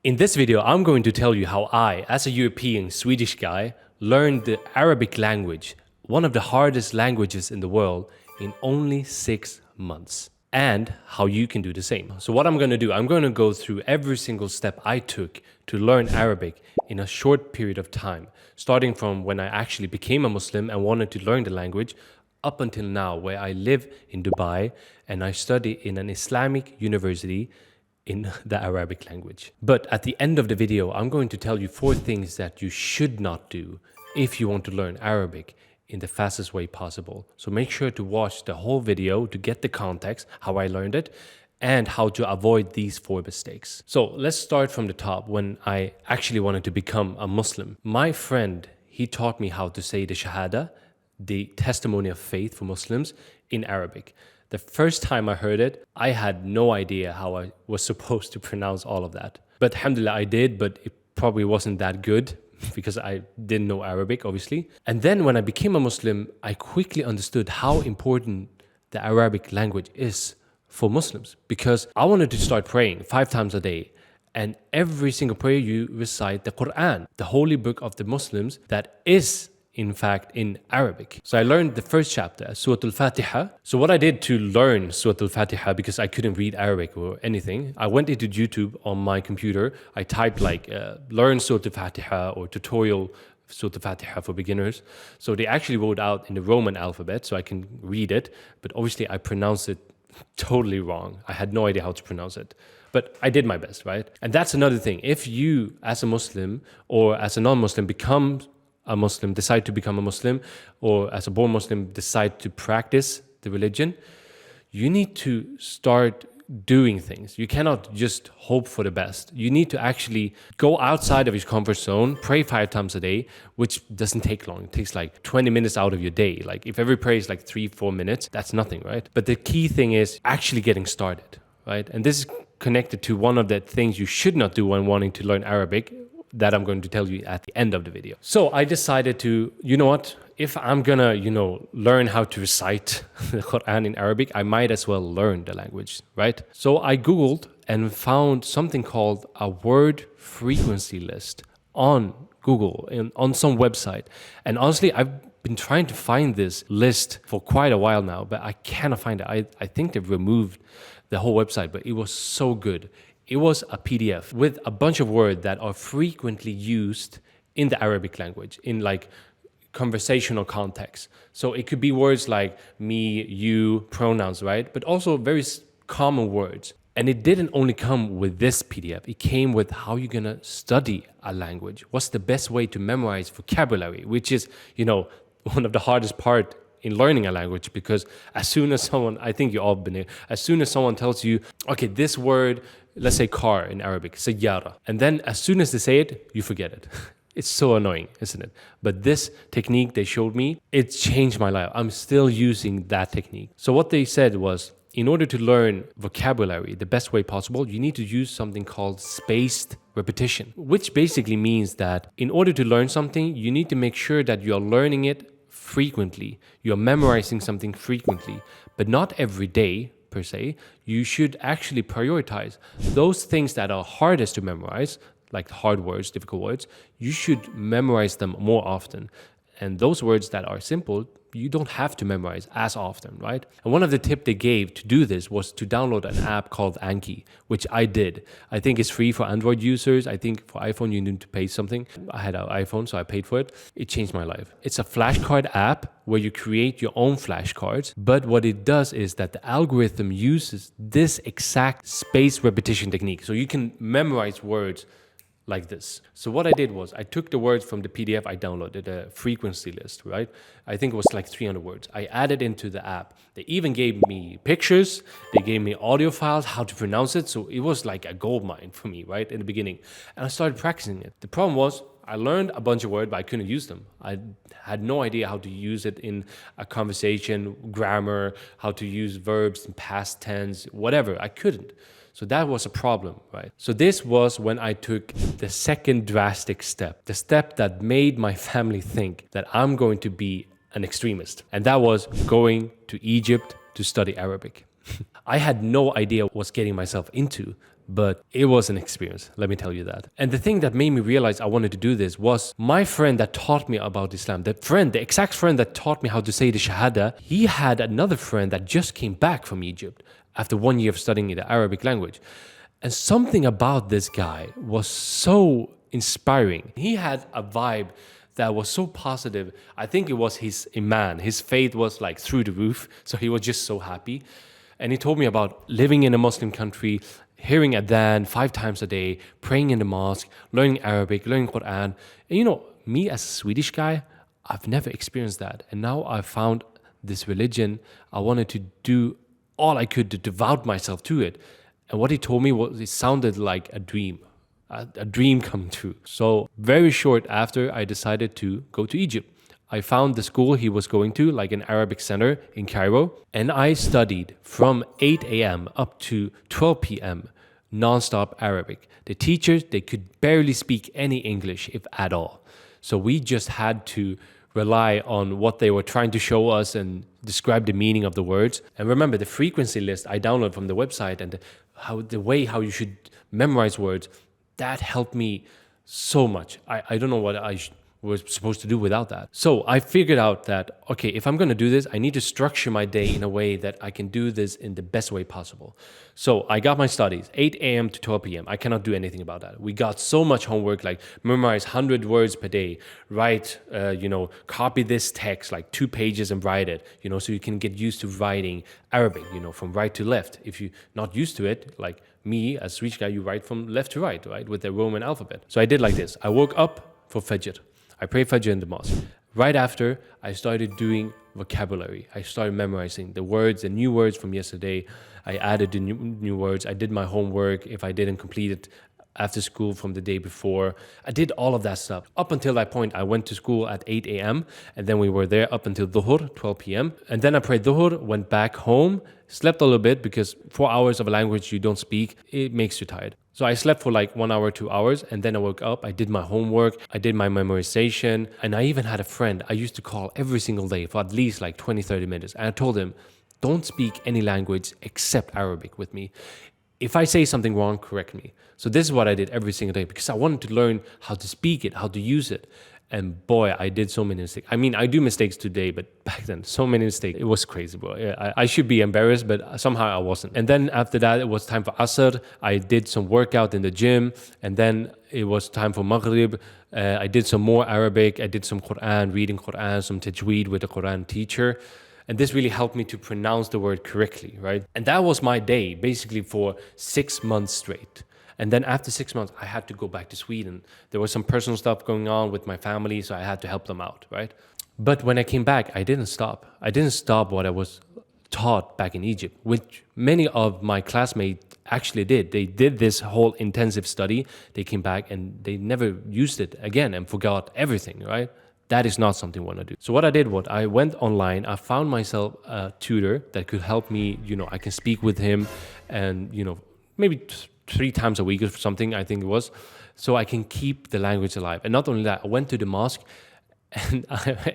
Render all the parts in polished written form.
In this video, I'm going to tell you how I, as a European Swedish guy, learned the Arabic language, one of the hardest languages in the world, in only 6 months. And how you can do the same. So what I'm going to do, I'm going to go through every single step I took to learn Arabic in a short period of time, starting from when I actually became a Muslim and wanted to learn the language, up until now, where I live in Dubai and I study in an Islamic university in the Arabic language. But at the end of the video, I'm going to tell you 4 things that you should not do if you want to learn Arabic in the fastest way possible. So make sure to watch the whole video to get the context, how I learned it, and how to avoid these 4 mistakes. So let's start from the top. When I actually wanted to become a Muslim, my friend, he taught me how to say the Shahada, the testimony of faith for Muslims, in Arabic. The first time I heard it, I had no idea how I was supposed to pronounce all of that. But alhamdulillah, I did, but it probably wasn't that good because I didn't know Arabic, obviously. And then when I became a Muslim, I quickly understood how important the Arabic language is for Muslims, because I wanted to start praying 5 times a day. And every single prayer you recite the Quran, the holy book of the Muslims, that is in fact in Arabic. So I learned the first chapter, Surah Al-Fatiha. So what I did to learn Surah Al-Fatiha, because I couldn't read Arabic or anything, I went into YouTube on my computer. I typed like learn Surah Al-Fatiha or tutorial Surah Al-Fatiha for beginners. So they actually wrote out in the Roman alphabet so I can read it, but obviously I pronounced it totally wrong. I had no idea how to pronounce it. But I did my best, right? And that's another thing. If you, as a Muslim or as a non-Muslim, become a Muslim, decide to become a Muslim, or as a born Muslim, decide to practice the religion, you need to start doing things. You cannot just hope for the best. You need to actually go outside of your comfort zone, pray 5 times a day, which doesn't take long. It takes like 20 minutes out of your day. Like if every prayer is like 3-4 minutes, that's nothing, right? But the key thing is actually getting started, right? And this is connected to one of the things you should not do when wanting to learn Arabic, that I'm going to tell you at the end of the video. So I decided to, you know what, if I'm gonna, learn how to recite the Quran in Arabic, I might as well learn the language, right? So I Googled and found something called a word frequency list on Google and on some website. And honestly, I've been trying to find this list for quite a while now, but I cannot find it. I think they've removed the whole website, but it was so good. It was a PDF with a bunch of words that are frequently used in the Arabic language in like conversational context. So it could be words like me, you, pronouns, right? But also very common words. And it didn't only come with this PDF. It came with how you're going to study a language. What's the best way to memorize vocabulary, which is, one of the hardest part in learning a language, because as soon as someone, I think you all been there, as soon as someone tells you, okay, this word, let's say car in Arabic, sayyara, and then as soon as they say it, you forget it. It's so annoying, isn't it? But this technique they showed me, it changed my life. I'm still using that technique. So what they said was, in order to learn vocabulary the best way possible, you need to use something called spaced repetition, which basically means that in order to learn something, you need to make sure that you're learning it frequently. You're memorizing something frequently, but not every day per se. You should actually prioritize those things that are hardest to memorize, like hard words, difficult words. You should memorize them more often. And those words that are simple, you don't have to memorize as often, right? And one of the tips they gave to do this was to download an app called Anki, which I did. I think it's free for Android users. I think for iPhone, you need to pay something. I had an iPhone, so I paid for it. It changed my life. It's a flashcard app where you create your own flashcards. But what it does is that the algorithm uses this exact spaced repetition technique. So you can memorize words like this. So what I did was I took the words from the PDF I downloaded, a frequency list, right? I think it was like 300 words. I added into the app. They even gave me pictures. They gave me audio files, how to pronounce it. So it was like a gold mine for me, right? In the beginning. And I started practicing it. The problem was I learned a bunch of words, but I couldn't use them. I had no idea how to use it in a conversation, grammar, how to use verbs in past tense, whatever. I couldn't. So that was a problem, right? So this was when I took the second drastic step, the step that made my family think that I'm going to be an extremist. And that was going to Egypt to study Arabic. I had no idea what I was getting myself into. but it was an experience, let me tell you that. And the thing that made me realize I wanted to do this was my friend that taught me about Islam, the exact friend that taught me how to say the Shahada, he had another friend that just came back from Egypt after 1 year of studying the Arabic language. And something about this guy was so inspiring. He had a vibe that was so positive. I think it was his iman. His faith was like through the roof. So he was just so happy. And he told me about living in a Muslim country, hearing adhan 5 times a day, praying in the mosque, learning Arabic, learning Quran. And you know, me as a Swedish guy, I've never experienced that. And now I've found this religion. I wanted to do all I could to devote myself to it. And what he told me was, it sounded like a dream come true. So very short after, I decided to go to Egypt. I found the school he was going to, like an Arabic center in Cairo, and I studied from 8 a.m. up to 12 p.m. non-stop Arabic. The teachers, they could barely speak any English, if at all. So we just had to rely on what they were trying to show us and describe the meaning of the words. And remember, the frequency list I downloaded from the website and the way how you should memorize words, that helped me so much. I don't know what I was supposed to do without that. So I figured out that, okay, if I'm going to do this, I need to structure my day in a way that I can do this in the best way possible. So I got my studies, 8 a.m. to 12 p.m. I cannot do anything about that. We got so much homework, like memorize 100 words per day, write, copy this text, like 2 pages and write it, so you can get used to writing Arabic, from right to left. If you're not used to it, like me, as a Swedish guy, you write from left to right, with the Roman alphabet. So I did like this. I woke up for Fajr. I prayed Fajr in the mosque. Right after, I started doing vocabulary. I started memorizing the words, the new words from yesterday. I added the new words. I did my homework if I didn't complete it after school from the day before. I did all of that stuff. Up until that point, I went to school at 8 a.m. and then we were there up until Dhuhr, 12 p.m. And then I prayed Dhuhr, went back home, slept a little bit because 4 hours of a language you don't speak, it makes you tired. So I slept for like 1 hour, 2 hours, and then I woke up, I did my homework, I did my memorization, and I even had a friend I used to call every single day for at least like 20, 30 minutes. And I told him, don't speak any language except Arabic with me. If I say something wrong, correct me. So this is what I did every single day because I wanted to learn how to speak it, how to use it. And boy, I did so many mistakes. I mean, I do mistakes today, but back then, so many mistakes. It was crazy, bro. I should be embarrassed, but somehow I wasn't. And then after that, it was time for Asr. I did some workout in the gym. And then it was time for Maghrib. I did some more Arabic. I did some Quran, reading Quran, some tajweed with a Quran teacher. And this really helped me to pronounce the word correctly, right? And that was my day, basically for 6 months straight. And then after 6 months, I had to go back to Sweden. There was some personal stuff going on with my family, so I had to help them out, right? But when I came back, I didn't stop. I didn't stop what I was taught back in Egypt, which many of my classmates actually did. They did this whole intensive study. They came back and they never used it again and forgot everything, right? That is not something I want to do. So what I did was I went online. I found myself a tutor that could help me. I can speak with him and, maybe 3 times a week or something, I think it was, so I can keep the language alive. And not only that, I went to the mosque and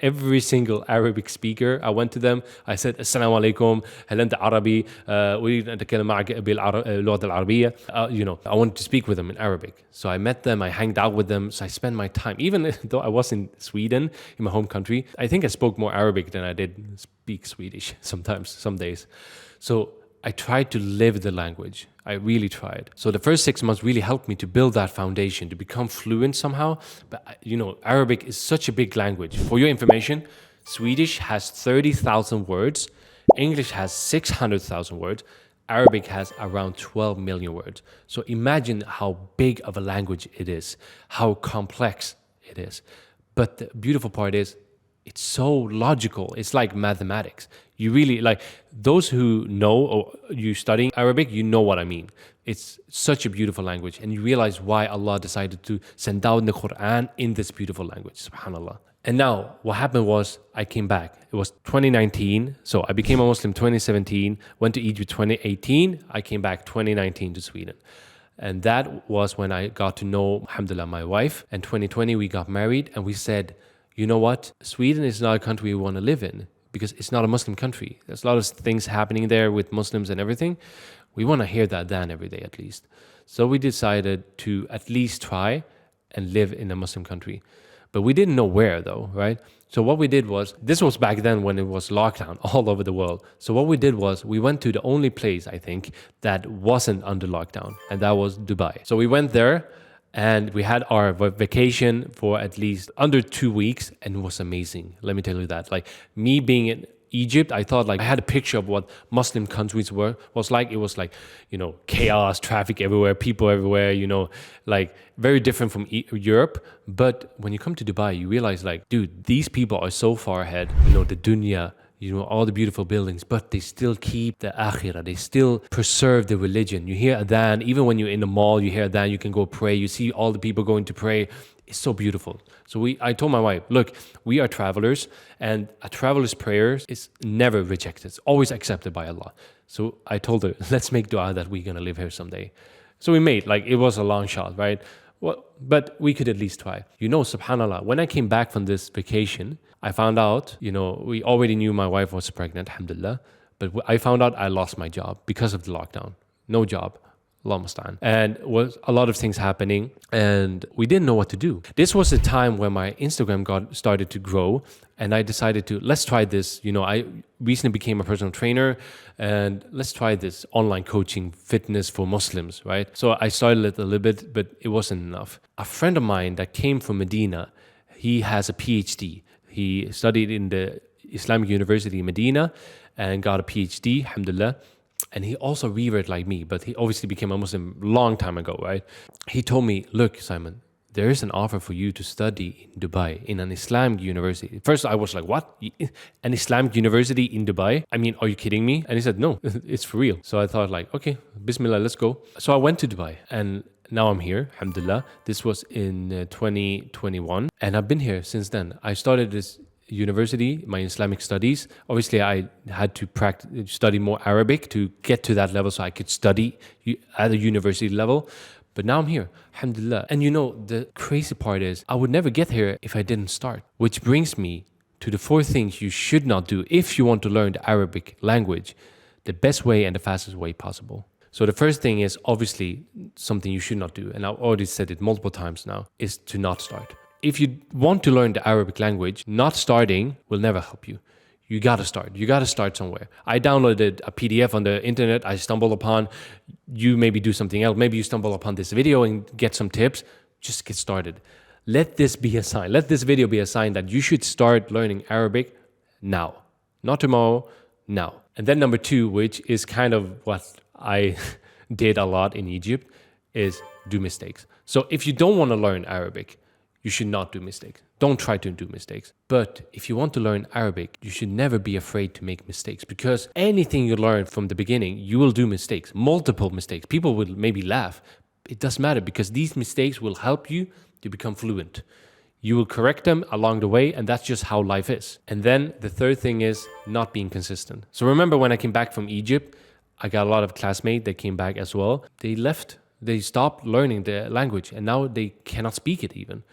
every single Arabic speaker, I went to them, I said, Assalamu alaikum, هل أنت عربي, أريد أن أتكلم معك باللغة العربية. I wanted to speak with them in Arabic. So I met them, I hanged out with them, so I spent my time, even though I was in Sweden, in my home country, I think I spoke more Arabic than I did speak Swedish sometimes, some days. So I tried to live the language. I really tried. So the first 6 months really helped me to build that foundation, to become fluent somehow. But, Arabic is such a big language. For your information, Swedish has 30,000 words. English has 600,000 words. Arabic has around 12 million words. So imagine how big of a language it is, how complex it is. But the beautiful part is, it's so logical. It's like mathematics. You really, like, those who know or you studying Arabic, you know what I mean. It's such a beautiful language. And you realize why Allah decided to send down the Quran in this beautiful language. SubhanAllah. And now what happened was I came back. It was 2019. So I became a Muslim 2017, went to Egypt 2018. I came back 2019 to Sweden. And that was when I got to know, alhamdulillah, my wife. And 2020, we got married and we said, you know what? Sweden is not a country we want to live in because it's not a Muslim country. There's a lot of things happening there with Muslims and everything. We want to hear that adhan every day at least. So we decided to at least try and live in a Muslim country. But we didn't know where though, right? So what we did was, this was back then when it was lockdown all over the world. So what we did was we went to the only place, I think, that wasn't under lockdown, and that was Dubai. So we went there and we had our vacation for at least under 2 weeks, and it was amazing. Let me tell you that. Like, me being in Egypt, I thought, like, I had a picture of what Muslim countries was like. It was like, chaos, traffic everywhere, people everywhere, like very different from Europe. But when you come to Dubai, you realize, like, dude, these people are so far ahead. The dunya, all the beautiful buildings, but they still keep the akhirah. They still preserve the religion. You hear adhan, even when you're in the mall, you hear adhan, you can go pray. You see all the people going to pray. It's so beautiful. So I told my wife, look, we are travelers, and a traveler's prayer is never rejected. It's always accepted by Allah. So I told her, let's make dua that we're going to live here someday. So we made, like, it was a long shot, right? Well, but we could at least try. SubhanAllah, when I came back from this vacation, I found out, we already knew my wife was pregnant, alhamdulillah, but I found out I lost my job because of the lockdown. No job. Allah mustaan. And was a lot of things happening, and we didn't know what to do. This was the time when my Instagram started to grow, and I decided to, let's try this. I recently became a personal trainer, and let's try this online coaching, fitness for Muslims, right? So I started it a little bit, but it wasn't enough. A friend of mine that came from Medina, he has a PhD. He studied in the Islamic University in Medina and got a PhD, alhamdulillah. And he also revered like me, but he obviously became a Muslim long time ago, right? He told me, look, Simon, there is an offer for you to study in Dubai in an Islamic university. First, I was like, what? An Islamic university in Dubai? I mean, are you kidding me? And he said, no, it's for real. So I thought, like, okay, Bismillah, let's go. So I went to Dubai, and now I'm here, alhamdulillah. This was in 2021, and I've been here since then. I started this university, my Islamic studies. Obviously, I had to study more Arabic to get to that level so I could study at a university level. But now I'm here, alhamdulillah. And the crazy part is, I would never get here if I didn't start. Which brings me to the 4 things you should not do if you want to learn the Arabic language the best way and the fastest way possible. So the first thing is obviously something you should not do, and I've already said it multiple times now, is to not start. If you want to learn the Arabic language, not starting will never help you. You gotta start. You gotta start somewhere. I downloaded a PDF on the internet I stumbled upon. You maybe do something else. Maybe you stumble upon this video and get some tips. Just get started. Let this be a sign. Let this video be a sign that you should start learning Arabic now. Not tomorrow, now. And then number 2, which is kind of what I did a lot in Egypt, is do mistakes. So if you don't want to learn Arabic, you should not do mistakes. Don't try to do mistakes. But if you want to learn Arabic, you should never be afraid to make mistakes, because anything you learn from the beginning, you will do mistakes, multiple mistakes. People will maybe laugh. It doesn't matter, because these mistakes will help you to become fluent. You will correct them along the way, and that's just how life is. And then the third thing is not being consistent. So remember when I came back from Egypt, I got a lot of classmates that came back as well. They left. They stopped learning the language, and now they cannot speak it even.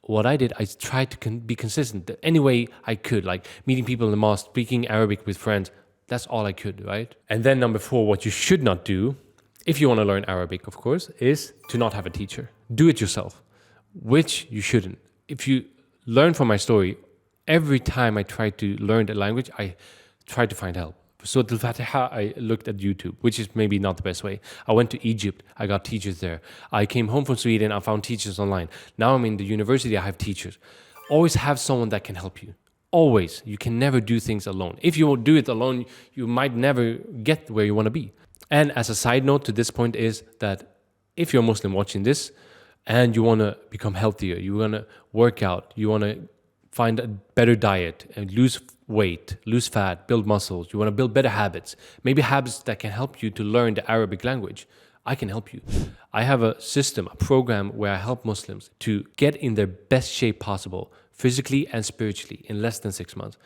What I did, I tried to be consistent any way I could, like meeting people in the mosque, speaking Arabic with friends. That's all I could, right? And then number 4, what you should not do, if you want to learn Arabic, of course, is to not have a teacher. Do it yourself, which you shouldn't. If you learn from my story, every time I tried to learn the language, I tried to find help. So Al-Fatiha, I looked at YouTube, which is maybe not the best way. I went to Egypt, I got teachers there. I came home from Sweden, I found teachers online. Now I'm in the university, I have teachers. Always have someone that can help you. Always. You can never do things alone. If you do it alone, you might never get where you want to be. And as a side note to this point is that if you're a Muslim watching this and you want to become healthier, you want to work out, you want to find a better diet and lose weight, lose fat, build muscles. You want to build better habits, maybe habits that can help you to learn the Arabic language. I can help you. I have a system, a program where I help Muslims to get in their best shape possible, physically and spiritually, in less than 6 months.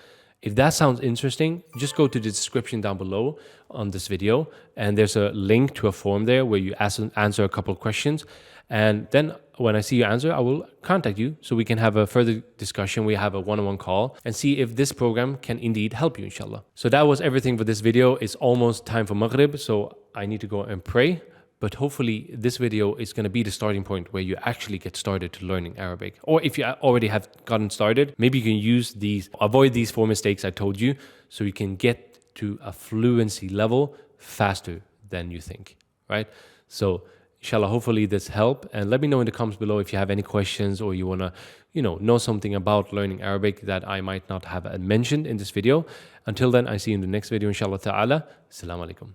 If that sounds interesting, just go to the description down below on this video, and there's a link to a form there where you answer a couple of questions. And then when I see your answer, I will contact you so we can have a further discussion. We have a one-on-one call and see if this program can indeed help you, inshallah. So that was everything for this video. It's almost time for Maghrib, so I need to go and pray. But hopefully this video is going to be the starting point where you actually get started to learning Arabic. Or if you already have gotten started, maybe you can avoid these 4 mistakes I told you so you can get to a fluency level faster than you think, right? So inshallah, hopefully this helped. And let me know in the comments below if you have any questions or you want to, know something about learning Arabic that I might not have mentioned in this video. Until then, I see you in the next video, inshallah ta'ala. Assalamu alaikum.